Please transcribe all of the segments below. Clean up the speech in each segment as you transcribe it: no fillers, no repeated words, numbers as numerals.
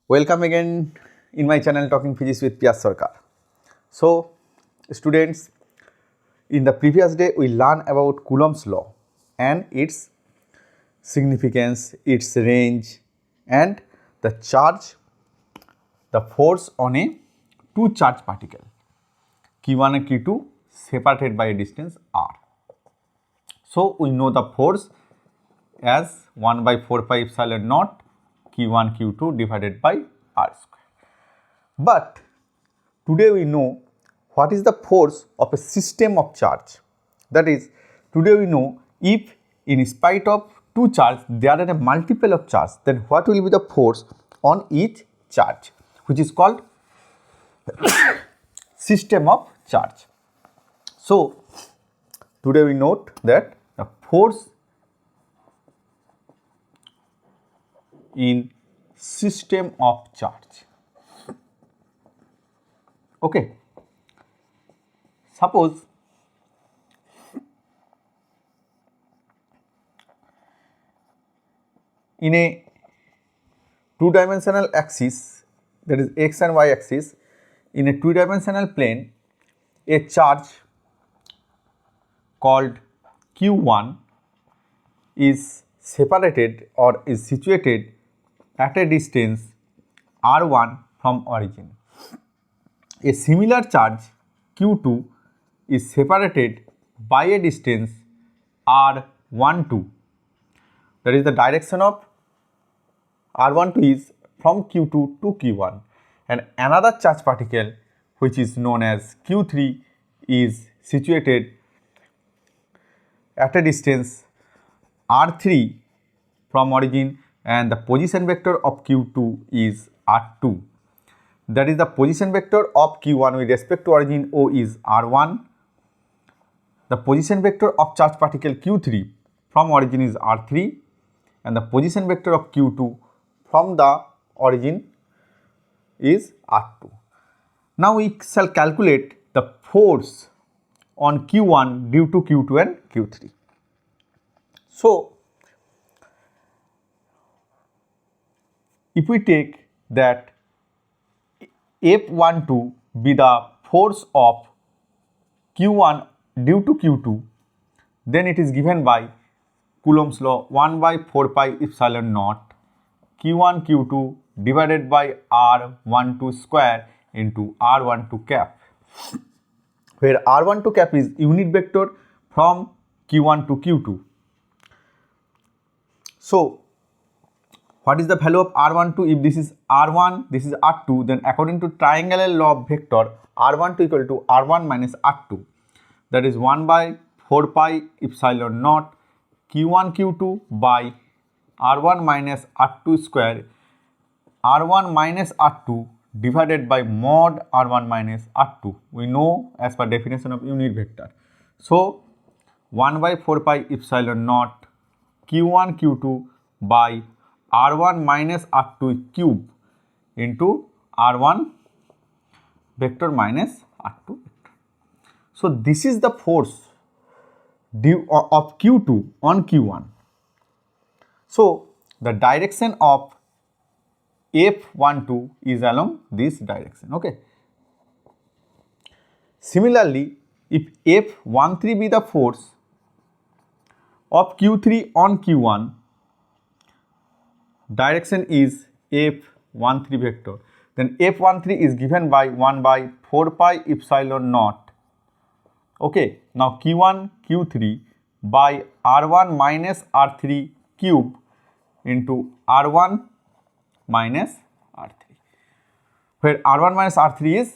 Welcome again in my channel Talking Physics with Piyas Sarkar. So, students, in the previous day we learned about Coulomb's law and its significance, its range, and the charge, the force on a two charge particle Q1 and Q2 separated by a distance r. So, we know the force as 1 by 4 pi epsilon naught Q1 Q2 divided by r square. But today we know what is the force of a system of charge. That is, today we know if in spite of two charge there are a multiple of charge, then what will be the force on each charge, which is called system of charge. So, today we note that the force in system of charge. Okay. Suppose in a two-dimensional axis, that is x and y axis, in a two-dimensional plane, a charge called Q1 is separated or is situated at a distance r1 from origin. A similar charge Q2 is separated by a distance r12. That is, the direction of r12 is from Q2 to Q1, and another charge particle which is known as Q3 is situated at a distance r3 from origin, and the position vector of Q2 is r2. That is, the position vector of Q1 with respect to origin O is r1. The position vector of charge particle Q3 from origin is r3, and the position vector of Q2 from the origin is r2. Now we shall calculate the force on Q1 due to Q2 and Q3. So, if we take that F12 be the force of Q1 due to Q2, then it is given by Coulomb's law 1 by 4 pi epsilon naught Q1 Q2 divided by R12 square into R12 cap, where R12 cap is unit vector from Q1 to Q2. So, what is the value of R12? If this is R1, this is R2, then according to triangular law of vector, R12 equal to R1 minus R2. That is 1 by 4 pi epsilon naught Q1 Q2 by R1 minus R2 square, R1 minus R2 divided by mod R1 minus R2. We know as per definition of unit vector. So, 1 by 4 pi epsilon naught Q1 Q2 by R1 minus R2 cube into R1 vector minus R2 vector. So, this is the force due of Q2 on Q1. So, the direction of F12 is along this direction. Okay. Similarly, if F13 be the force of Q3 on Q1, direction is F13 vector, then F13 is given by 1 by 4 pi epsilon naught. Okay, now Q1 Q3 by R1 minus R3 cube into R1 minus R3, where R1 minus R3 is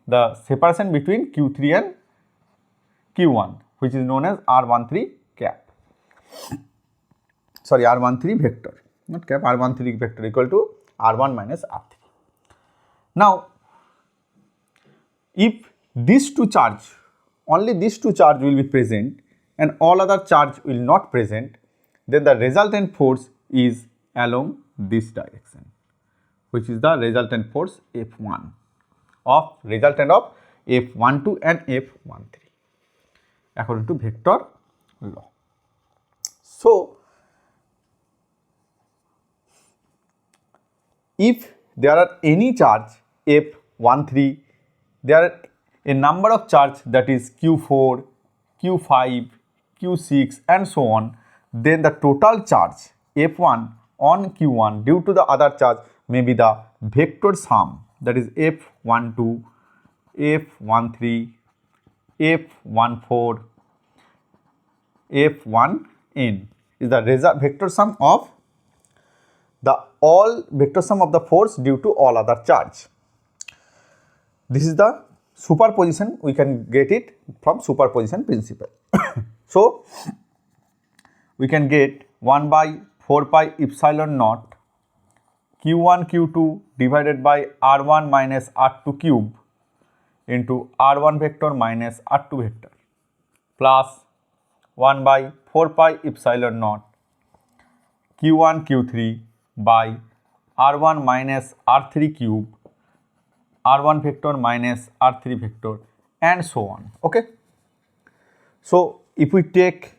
the separation between Q3 and Q1, which is known as R13 cap. Sorry, R13 vector, not cap, R13 vector equal to R1 minus R3. Now, if these two charge, only these two charge will be present and all other charge will not present, then the resultant force is along this direction, which is the resultant force F1 of resultant of F12 and F13 according to vector law. So, if there are any charge F13, there are a number of charge that is Q4, Q5, Q6 and so on, then the total charge F1 on Q1 due to the other charge may be the vector sum, that is F12, F13, F14, F1n is the vector sum of the force due to all other charge. This is the superposition, we can get it from superposition principle. So we can get 1 by 4 pi epsilon naught Q1 Q2 divided by R1 minus R2 cube into R1 vector minus R2 vector plus 1 by 4 pi epsilon naught Q1 Q3 by R1 minus R3 cube, R1 vector minus R3 vector and so on. Okay. So if we take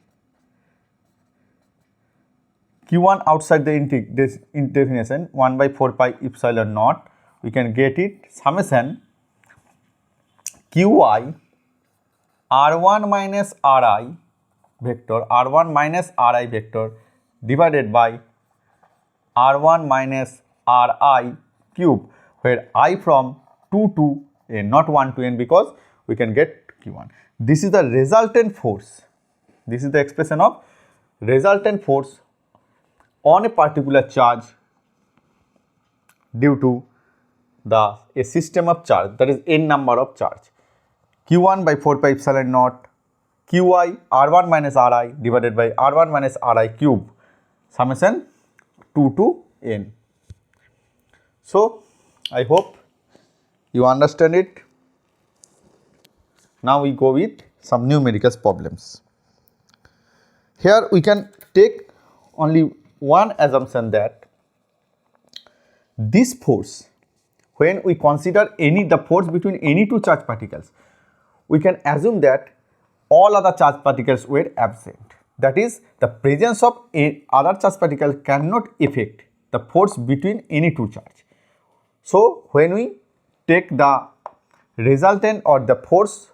Q1 outside this definition 1 by 4 pi epsilon naught, we can get it summation Qi R1 minus Ri vector divided by R1 minus Ri cube, where I from 2 to n, not 1 to n, because we can get Q1. This is the resultant force. This is the expression of resultant force on a particular charge due to a system of charge, that is n number of charge. Q1 by 4 pi epsilon naught Qi R1 minus Ri divided by R1 minus Ri cube, summation 2 to n. So I hope you understand it. Now we go with some numerical problems. Here we can take only one assumption, that this force, when we consider the force between any two charged particles, we can assume that all other charged particles were absent. That is, the presence of other charged particle cannot affect the force between any two charge. So when we take the resultant or the force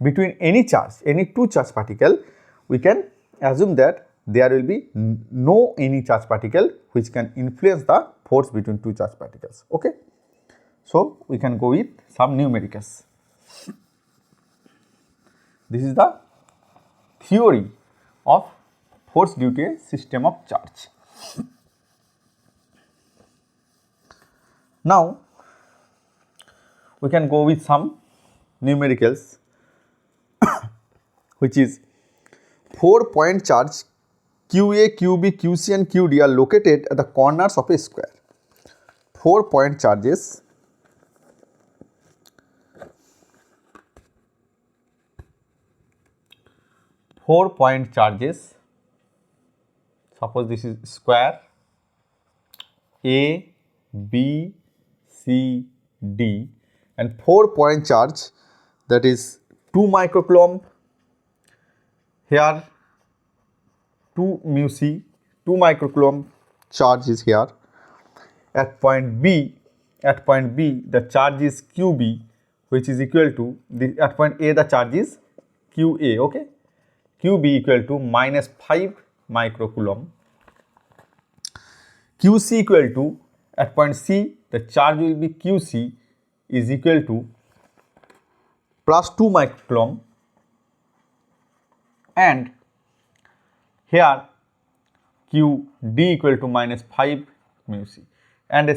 between any two charged particle, we can assume that there will be no any charged particle which can influence the force between two charged particles. Okay. So we can go with some numericals. This is the theory of force due to a system of charge. Now we can go with some numericals which is 4-point charge QA, QB, QC and QD are located at the corners of a square. 4-point charges suppose this is square A, B, C, D, and 4-point charge, that is 2 microcoulomb, here 2 mu c, 2 microcoulomb charge is here. At point B, the charge is QB, which is equal to at point A the charge is QA. Okay, QB equal to minus 5 microcoulomb. QC equal to, at point C the charge will be QC is equal to plus 2 microcoulomb, and here QD equal to minus 5 mu c, and a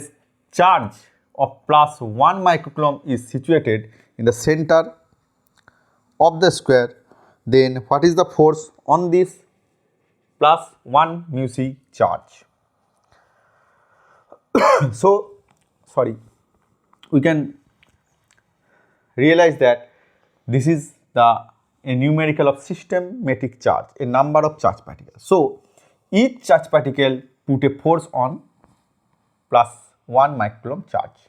charge of plus 1 microcoulomb is situated in the center of the square. Then what is the force on this plus 1 mu c charge? So we can realize that this is a numerical of systematic charge, a number of charge particles. So each charge particle put a force on plus 1 microcoulomb charge.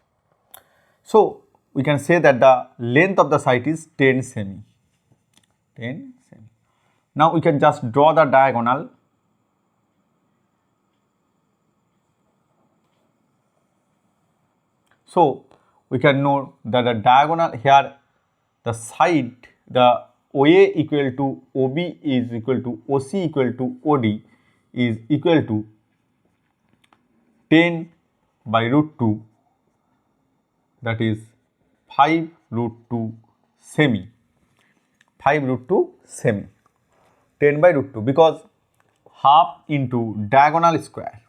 So we can say that the length of the site is 10 semi. Now we can just draw the diagonal. . So we can know that the diagonal here, the side, the OA equal to OB is equal to OC equal to OD is equal to 10 by root 2, that is 5 root 2 semi, 5 root 2 semi, 10 by root 2, because half into diagonal square,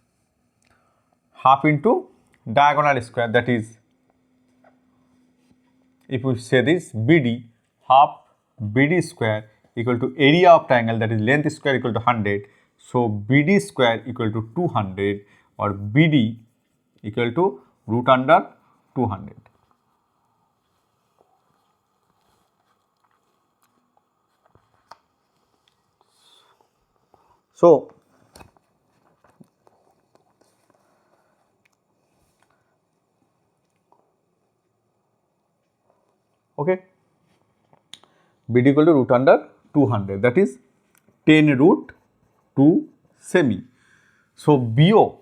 half into diagonal square, that is, if we say this, BD, half BD square equal to area of triangle, that is length square equal to 100. So BD square equal to 200, or BD equal to root under 200. So okay, BD equal to root under 200, that is 10 root 2 semi. So BO,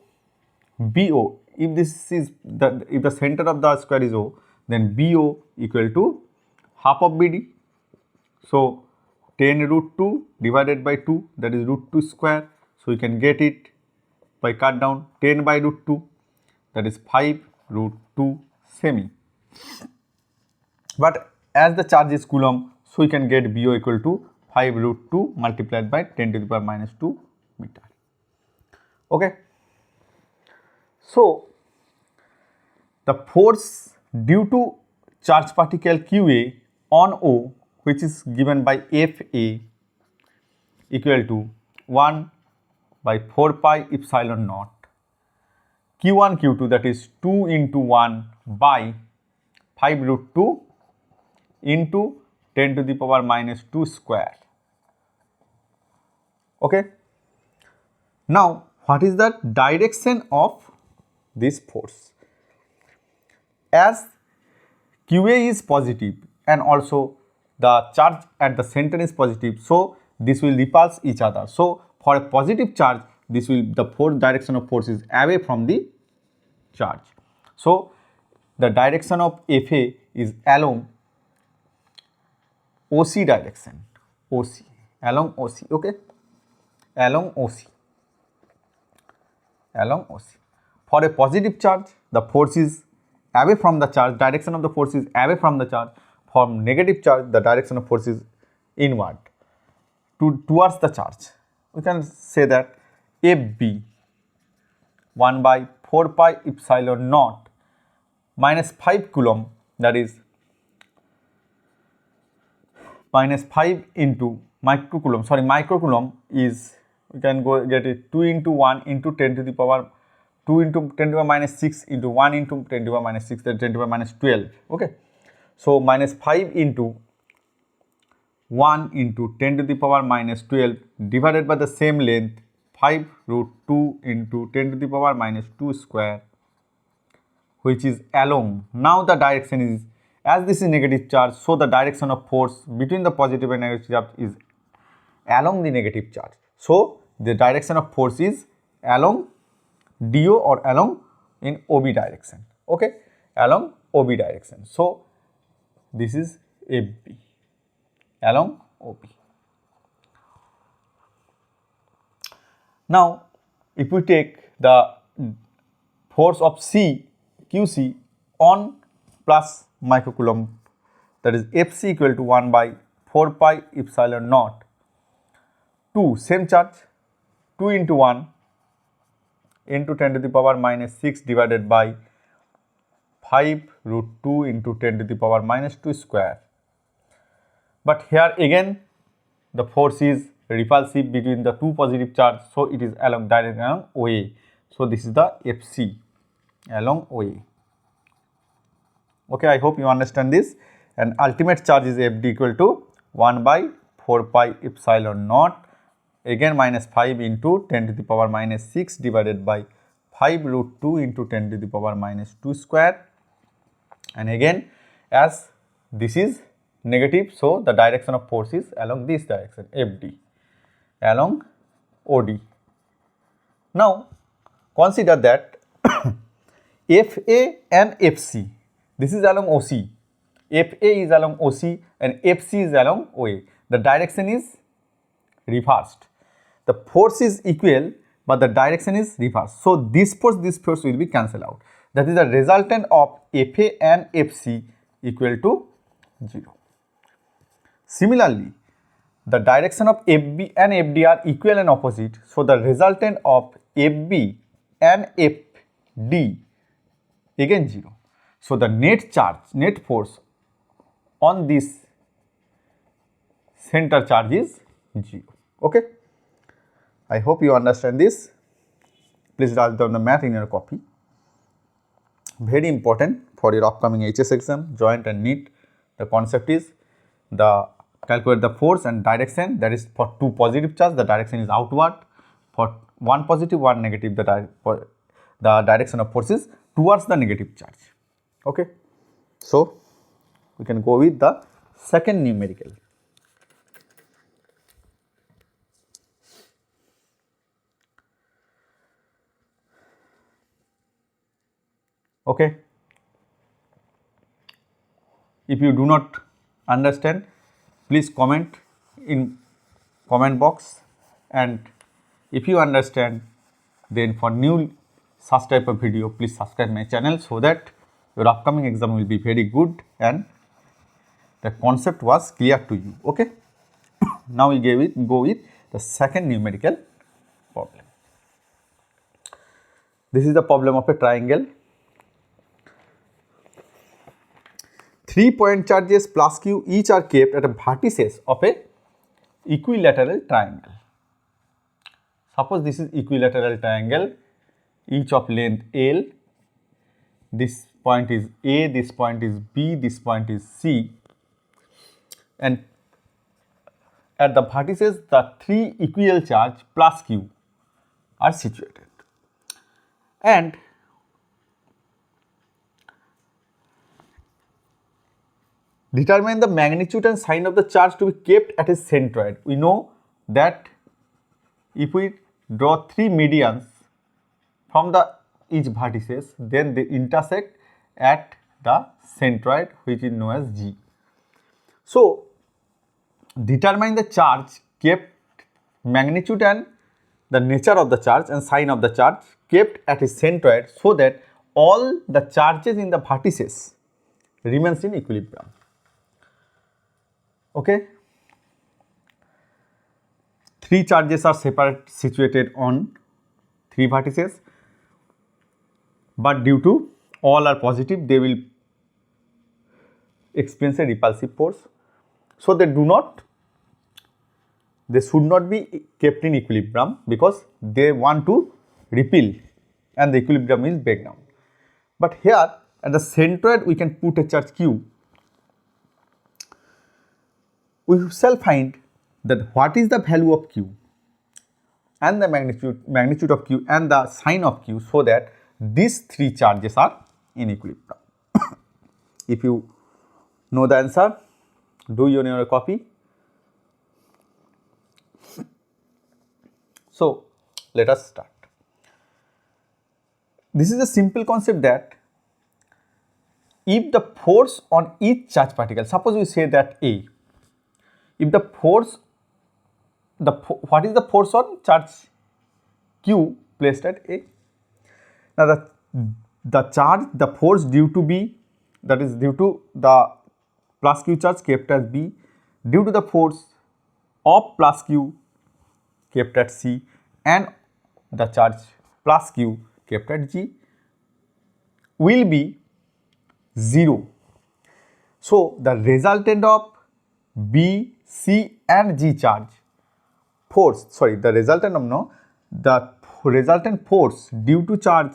if this is if the center of the square is O, then BO equal to half of BD. So 10 root 2 divided by 2, that is root 2 square. So you can get it by cut down, 10 by root 2, that is 5 root 2 semi. But as the charge is Coulomb, so we can get BO equal to 5 root 2 multiplied by 10 to the power minus 2 meter. Okay. So the force due to charge particle QA on O, which is given by FA, equal to 1 by 4 pi epsilon naught Q1 Q2, that is 2 into 1 by 5 root 2 into 10 to the power minus 2 square. Okay. Now, what is the direction of this force? As QA is positive and also the charge at the center is positive, so this will repulse each other. So for a positive charge, this will, the force direction of force is away from the charge. So the direction of FA is along OC direction, OC, along OC, okay, along OC, along OC. For a positive charge, the force is away from the charge, direction of the force is away from the charge. For negative charge, the direction of force is inward, towards the charge. We can say that FB 1 by 4 pi epsilon naught minus 5 Coulomb, that is minus 5 into micro Coulomb is, we can go get it 2 into 1 into 10 to the power 2 into 10 to the power minus 6 into 1 into 10 to the power minus 6, that is 10 to the power minus 12. Okay. So minus 5 into 1 into 10 to the power minus 12 divided by the same length, 5 root 2 into 10 to the power minus 2 square, which is along. Now the direction is, as this is negative charge, so the direction of force between the positive and negative charge is along the negative charge. So the direction of force is along DO or along in OB direction. Okay, along OB direction. So this is FB along OB. Now if we take the force of QC on plus micro Coulomb, that is FC equal to 1 by 4 pi epsilon naught 2, same charge, 2 into 1 into 10 to the power minus 6 divided by 5 root 2 into 10 to the power minus 2 square. But here again the force is repulsive between the two positive charge, so it is along direction along OA. So this is the FC along OA. Okay, I hope you understand this. And ultimate charge is FD equal to 1 by 4 pi epsilon naught, again minus 5 into 10 to the power minus 6 divided by 5 root 2 into 10 to the power minus 2 square. And again, as this is negative, so the direction of force is along this direction, FD, along OD. Now consider that FA and FC. This is along OC. FA is along OC and FC is along OA. The direction is reversed. The force is equal, but the direction is reversed. So this force will be cancelled out. That is the resultant of FA and FC equal to 0. Similarly, the direction of FB and FD are equal and opposite. So the resultant of FB and FD again 0. So the net charge, net force on this center charge is 0. Okay. I hope you understand this. Please write down the math in your copy. Very important for your upcoming HS exam, joint and neet. The concept is calculate the force and direction. That is for two positive charge, the direction is outward. For one positive, one negative, the direction of force is towards the negative charge. Okay. So we can go with the second numerical. Okay. If you do not understand, please comment in comment box, and if you understand, then for new such type of video, please subscribe my channel so that your upcoming exam will be very good and the concept was clear to you. Okay. Now we go with the second numerical problem. This is the problem of a triangle. 3 point charges plus q each are kept at the vertices of a equilateral triangle. Suppose this is equilateral triangle, each of length L. This point is A, this point is B, this point is C, and at the vertices the 3 equal charge plus q are situated, and determine the magnitude and sign of the charge to be kept at a centroid. We know that if we draw 3 medians from each vertices, then they intersect at the centroid, which is known as G. So determine the charge kept, magnitude and the nature of the charge and sign of the charge kept at a centroid, so that all the charges in the vertices remains in equilibrium. Okay. 3 charges are situated on 3 vertices, but due to all are positive, they will experience a repulsive force. So they should not be kept in equilibrium, because they want to repel and the equilibrium will break down. But here at the centroid we can put a charge q. We shall find that what is the value of q and the magnitude of q and the sign of q, so that these 3 charges are in equilibrium. If you know the answer, do you know your copy? So let us start. This is a simple concept that if the force on each charge particle, suppose we say that A, if the force, what is the force on charge q placed at A? Now the force due to B, that is due to the plus q charge kept at B, due to the force of plus q kept at C, and the charge plus q kept at G will be 0. So the resultant of B, C and G charge force, the resultant force due to charge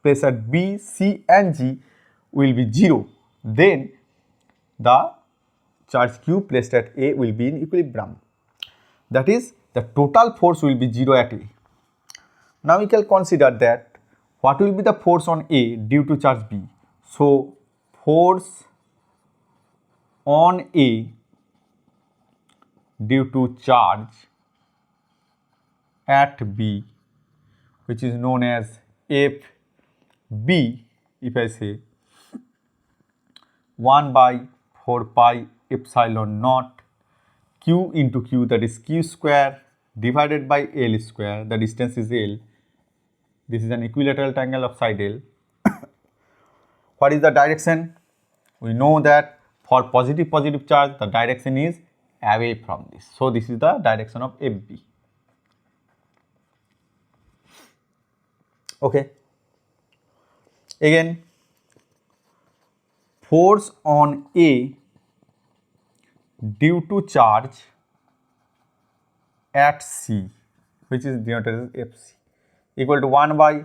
placed at B, C and G will be 0. Then the charge q placed at A will be in equilibrium. That is, the total force will be 0 at A. Now we can consider that what will be the force on A due to charge B. So force on A due to charge at B, which is known as FB, if I say 1 by 4 pi epsilon naught q into q, that is q square divided by L square, the distance is L. This is an equilateral triangle of side L. What is the direction? We know that for positive charge, the direction is away from this. So this is the direction of FB. Okay. Again, force on A due to charge at C, which is denoted as FC, equal to 1 by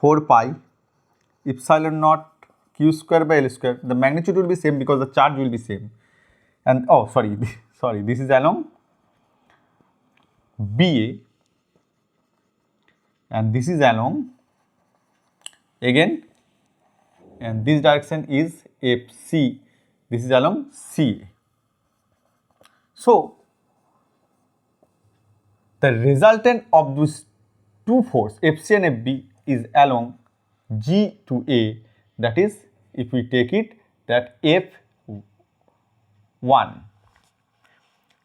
4 pi epsilon naught q square by L square. The magnitude will be same because the charge will be same. And oh, sorry, this is along BA, and this is along again, and this direction is FC. This is along CA. So the resultant of these two force FC and FB is along G to A, that is, if we take it that F1,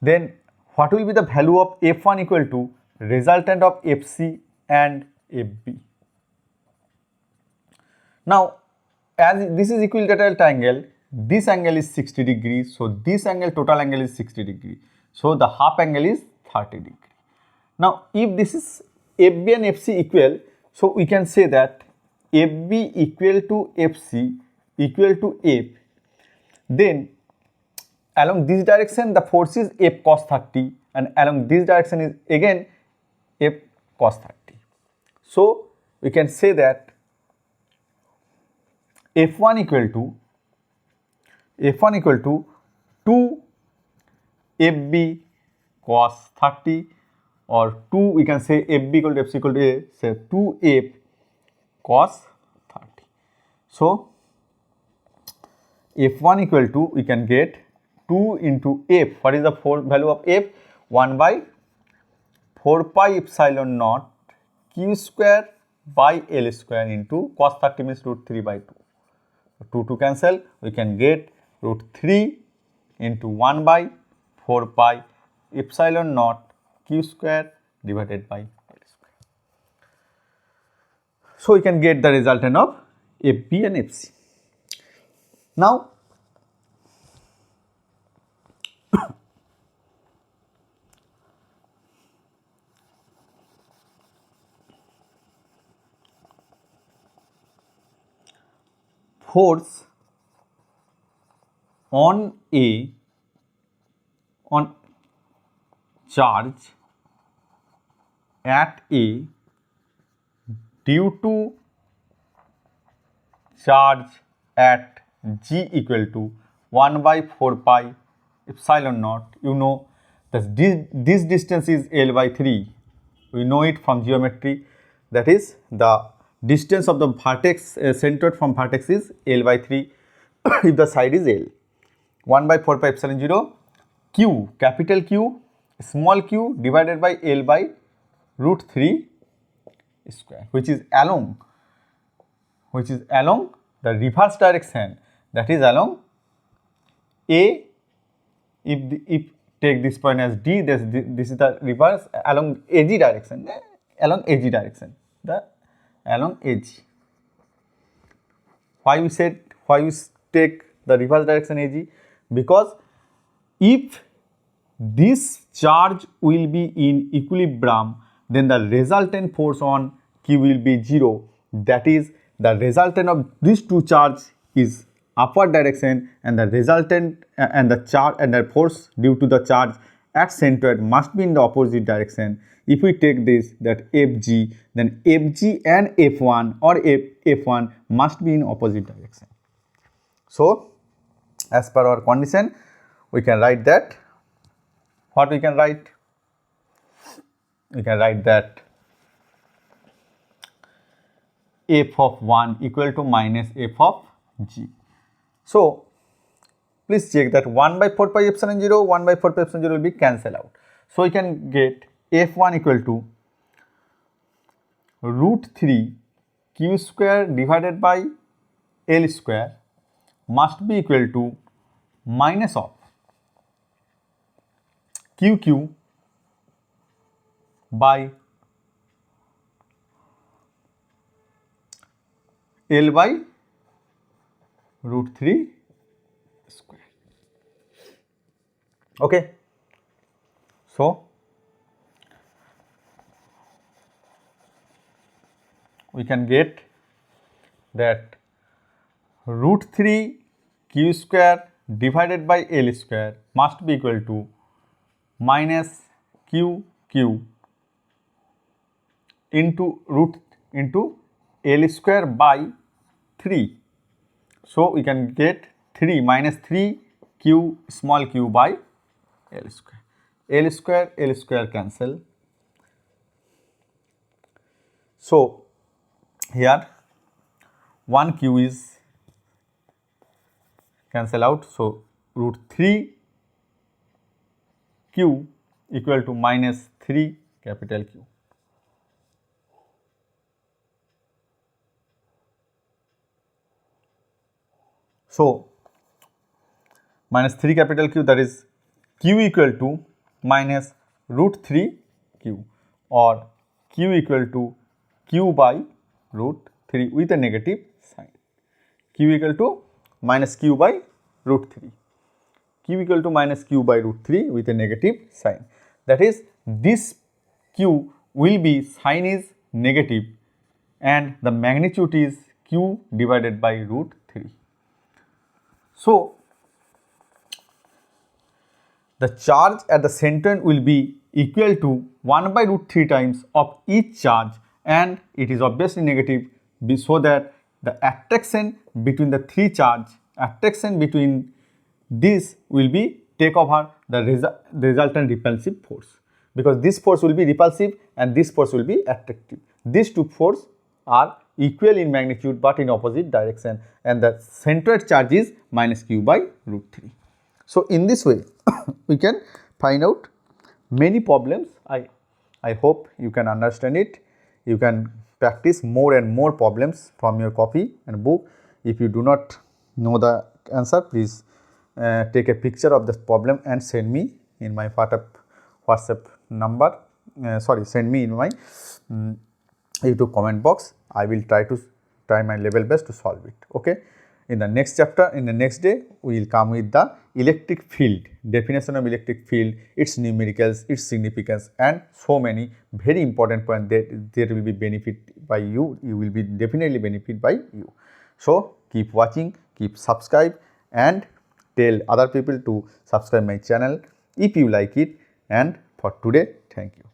then what will be the value of F1 equal to resultant of FC and FB. Now, as this is equilateral triangle, this angle is 60 degrees, so this angle, total angle is 60 degrees. So the half angle is 30 degrees. Now, if this is FB and FC equal, so we can say that FB equal to FC equal to F, then along this direction the force is F cos 30 and along this direction is again F cos 30. So we can say that F1 equal to 2 FB cos 30, or 2, we can say FB equal to FC equal to A, say 2F cos 30. So F1 equal to, we can get 2 into F. What is the value of F? 1 by 4 pi epsilon naught q square by L square into cos 30 means root 3 by 2. 2 to cancel, we can get root 3 into 1 by 4 pi epsilon naught q square divided by L square. So we can get the resultant of FB and FC. Now, force on charge at A due to charge at G equal to 1 by 4 pi epsilon naught. You know that this distance is L by 3. We know it from geometry, that is the distance of the vertex centered from vertex is L by 3 if the side is L. 1 by 4 pi epsilon 0 q, capital Q, small q divided by L by root 3 square, which is along the reverse direction, that is along A. If take this point as D, this is the reverse along AG direction, along AG. Why we take the reverse direction AG? Because if this charge will be in equilibrium, then the resultant force on Q will be 0. That is, the resultant of these two charges is upward direction, and the resultant and the charge and the force due to the charge at centered must be in the opposite direction. If we take this, that FG, then FG and F1 or F1 must be in opposite direction. So, as per our condition, we can write that. What we can write? We can write that F of 1 equal to minus F of G. So, please check that 1 by 4 pi epsilon 0, 1 by 4 pi epsilon 0 will be cancelled out. So, we can get F1 equal to root 3 q square divided by L square must be equal to minus of QQ by L by root 3 square. Okay. So, we can get that root 3 q square divided by L square must be equal to minus QQ into L square by 3. So, we can get 3 minus 3 q small q by L square. L square cancel. So, here 1 q is cancel out. So, root 3 q equal to minus 3 capital Q. So, minus 3 capital Q, that is Q equal to minus root 3 Q, or Q equal to Q by root 3 with a negative sign. Q equal to minus Q by root 3. Q equal to minus Q by root 3 with a negative sign. That is, this Q will be, sign is negative and the magnitude is Q divided by root 3. So, the charge at the center will be equal to 1 by root 3 times of each charge, and it is obviously negative, so that the attraction between the 3 charge, attraction between this will be take over the resultant repulsive force, because this force will be repulsive and this force will be attractive. These two forces are equal in magnitude but in opposite direction, and the centroid charge is minus Q by root 3. So, in this way we can find out many problems. I hope you can understand it. You can practice more and more problems from your copy and book. If you do not know the answer, please take a picture of this problem and send me in my WhatsApp number. Send me in my YouTube comment box. I will try my level best to solve it. Okay. In the next chapter, in the next day, we will come with the electric field, definition of electric field, its numericals, its significance, and so many very important points that there will be benefit by you. You will be definitely benefit by you. So, keep watching, keep subscribe, and tell other people to subscribe my channel if you like it. And for today, thank you.